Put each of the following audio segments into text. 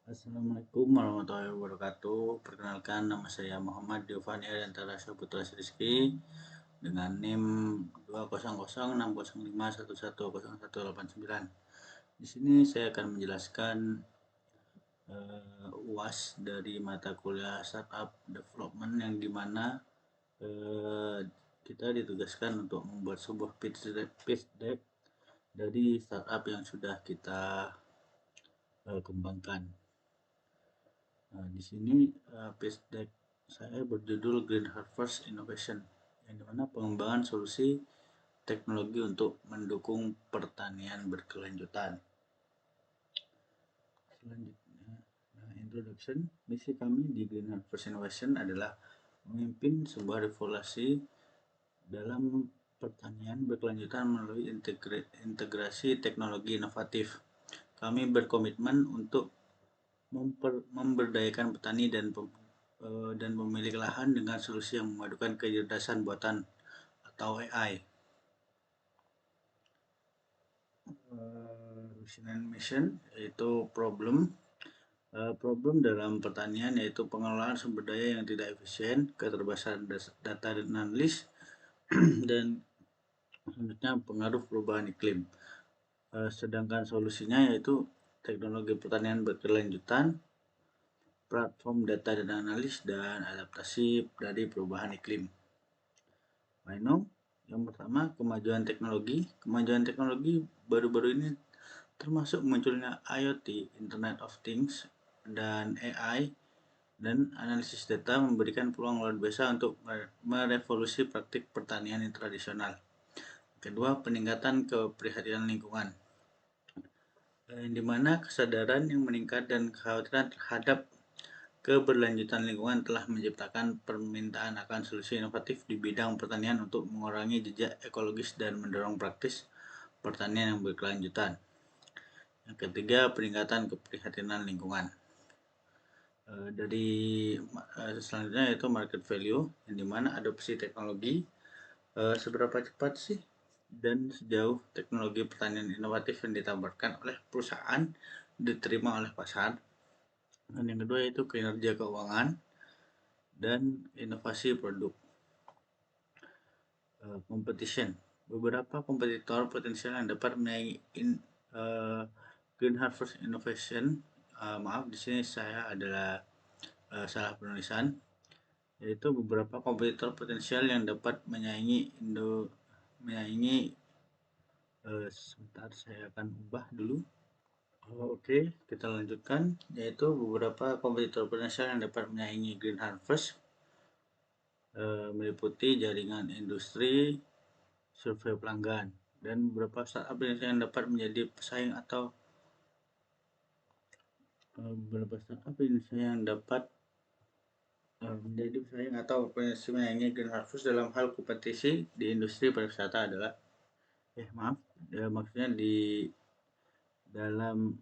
Assalamualaikum warahmatullahi wabarakatuh. Perkenalkan, nama saya Muhammad Giovanni Ariantara Saputra Rizky dengan NIM 2006051110189. Di sini saya akan menjelaskan UAS dari mata kuliah Startup Development, yang dimana kita ditugaskan untuk membuat sebuah pitch deck dari startup yang sudah kita kembangkan. Nah, di sini pitch deck saya berjudul Green Harvest Innovation, yang dimana pengembangan solusi teknologi untuk mendukung pertanian berkelanjutan. Selanjutnya, introduction. Misi kami di Green Harvest Innovation adalah memimpin sebuah revolusi dalam pertanian berkelanjutan melalui integrasi teknologi inovatif. Kami berkomitmen untuk memberdayakan petani dan pemilik lahan dengan solusi yang memadukan kecerdasan buatan atau AI. Vision and mission yaitu problem dalam pertanian, yaitu pengelolaan sumber daya yang tidak efisien, keterbatasan data dan analis, dan selanjutnya pengaruh perubahan iklim. Sedangkan solusinya yaitu teknologi pertanian berkelanjutan, platform data dan analis, dan adaptasi dari perubahan iklim. Yang pertama, kemajuan teknologi. Kemajuan teknologi baru-baru ini termasuk munculnya IoT, Internet of Things, dan AI, dan analisis data memberikan peluang luar biasa untuk merevolusi praktik pertanian yang tradisional. Kedua, peningkatan keprihatinan lingkungan, di mana kesadaran yang meningkat dan kekhawatiran terhadap keberlanjutan lingkungan telah menciptakan permintaan akan solusi inovatif di bidang pertanian untuk mengurangi jejak ekologis dan mendorong praktis pertanian yang berkelanjutan. Yang ketiga, peningkatan keprihatinan lingkungan. Dari selanjutnya yaitu market value, yang dimana adopsi teknologi, seberapa cepat sih dan sejauh teknologi pertanian inovatif yang ditawarkan oleh perusahaan diterima oleh pasar. Dan yang kedua yaitu kinerja keuangan dan inovasi produk. Competition. Beberapa kompetitor potensial yang dapat menyaingi Green Harvest Innovation. Maaf, di sini saya adalah salah penulisan. Yaitu beberapa kompetitor potensial yang dapat menyaingi sebentar, saya akan ubah dulu. Oke, kita lanjutkan, yaitu beberapa kompetitor potensial yang dapat menyaingi Green Harvest meliputi jaringan industri, survei pelanggan, dan beberapa startup yang dapat menjadi pesaing atau menjadi pesaing atau menyaingi Green Harvest dalam hal kompetisi di industri pariwisata adalah maksudnya di dalam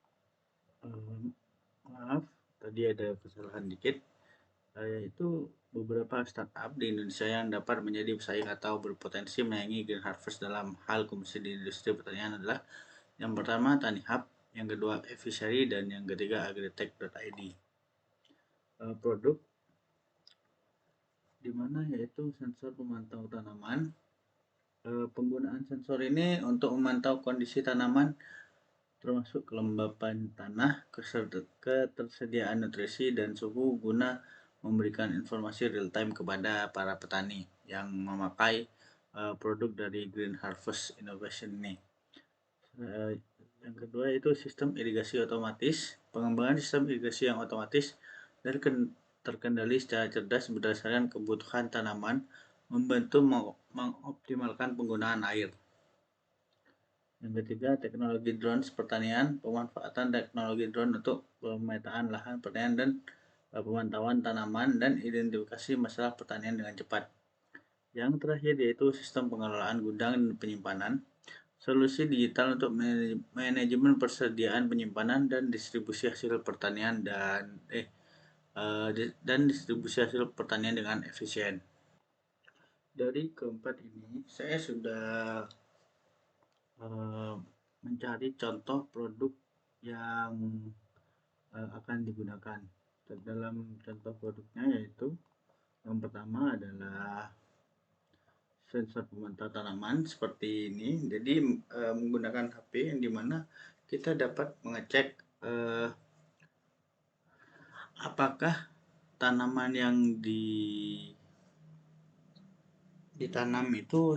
tadi ada kesalahan dikit, yaitu beberapa startup di Indonesia yang dapat menjadi pesaing atau berpotensi menyaingi Green Harvest dalam hal kompetisi di industri pertanian adalah yang pertama TaniHub, yang kedua Efishery, dan yang ketiga agritech.id. Produk dimana yaitu sensor pemantau tanaman. Penggunaan sensor ini untuk memantau kondisi tanaman termasuk kelembapan tanah, ketersediaan nutrisi, dan suhu guna memberikan informasi real time kepada para petani yang memakai produk dari Green Harvest Innovation ini. Yang kedua itu sistem irigasi otomatis. Pengembangan sistem irigasi yang otomatis dan terkendali secara cerdas berdasarkan kebutuhan tanaman membantu mengoptimalkan penggunaan air. Yang ketiga, teknologi drone pertanian. Pemanfaatan teknologi drone untuk pemetaan lahan pertanian dan pemantauan tanaman dan identifikasi masalah pertanian dengan cepat. Yang terakhir yaitu sistem pengelolaan gudang dan penyimpanan. Solusi digital untuk manajemen persediaan, penyimpanan, dan distribusi hasil pertanian dan distribusi hasil pertanian dengan efisien. Dari keempat ini, saya sudah mencari contoh produk yang akan digunakan. Dalam contoh produknya yaitu yang pertama adalah sensor pemantau tanaman seperti ini. Jadi menggunakan HP yang dimana kita dapat mengecek apakah tanaman yang ditanam itu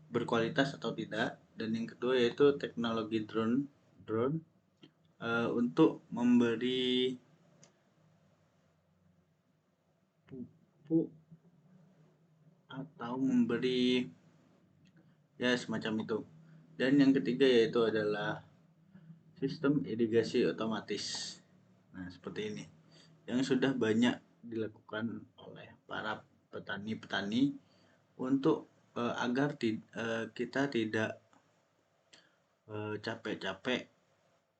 berkualitas atau tidak. Dan yang kedua yaitu teknologi drone untuk memberi pupuk atau memberi ya semacam itu. Dan yang ketiga yaitu adalah sistem irigasi otomatis. Nah, seperti ini yang sudah banyak dilakukan oleh para petani-petani untuk agar kita tidak capek-capek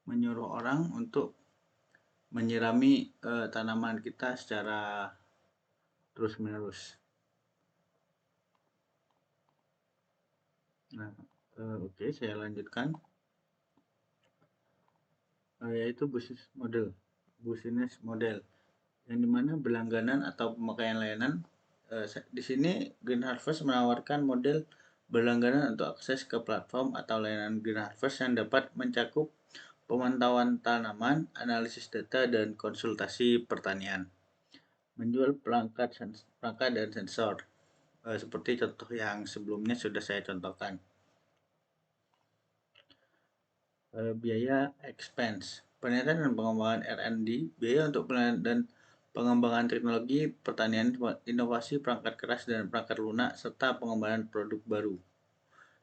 menyuruh orang untuk menyirami tanaman kita secara terus-menerus. Nah, oke, saya lanjutkan. Yaitu business model yang dimana berlangganan atau pemakaian layanan. Di sini Green Harvest menawarkan model berlangganan untuk akses ke platform atau layanan Green Harvest yang dapat mencakup pemantauan tanaman, analisis data, dan konsultasi pertanian. Menjual perangkat dan sensor, seperti contoh yang sebelumnya sudah saya contohkan. Biaya expense, penelitian dan pengembangan R&D, biaya untuk penelitian dan pengembangan teknologi pertanian, inovasi perangkat keras dan perangkat lunak, serta pengembangan produk baru,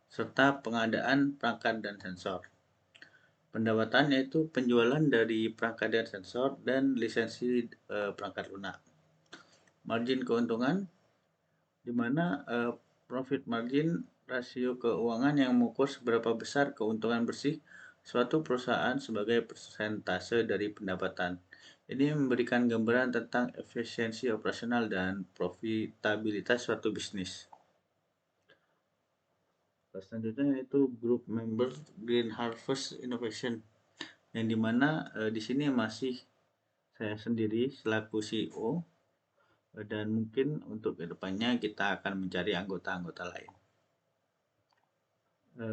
serta pengadaan perangkat dan sensor. Pendapatan yaitu penjualan dari perangkat dan sensor dan lisensi perangkat lunak. Margin keuntungan, di mana profit margin rasio keuangan yang mengukur seberapa besar keuntungan bersih suatu perusahaan sebagai persentase dari pendapatan. Ini memberikan gambaran tentang efisiensi operasional dan profitabilitas suatu bisnis. Selanjutnya yaitu Group Member Green Harvest Innovation, yang dimana di sini masih saya sendiri selaku CEO, dan mungkin untuk kedepannya kita akan mencari anggota-anggota lain.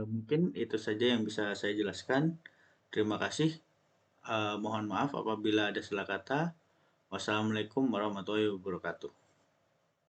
Mungkin itu saja yang bisa saya jelaskan. Terima kasih. Mohon maaf apabila ada salah kata. Wassalamualaikum warahmatullahi wabarakatuh.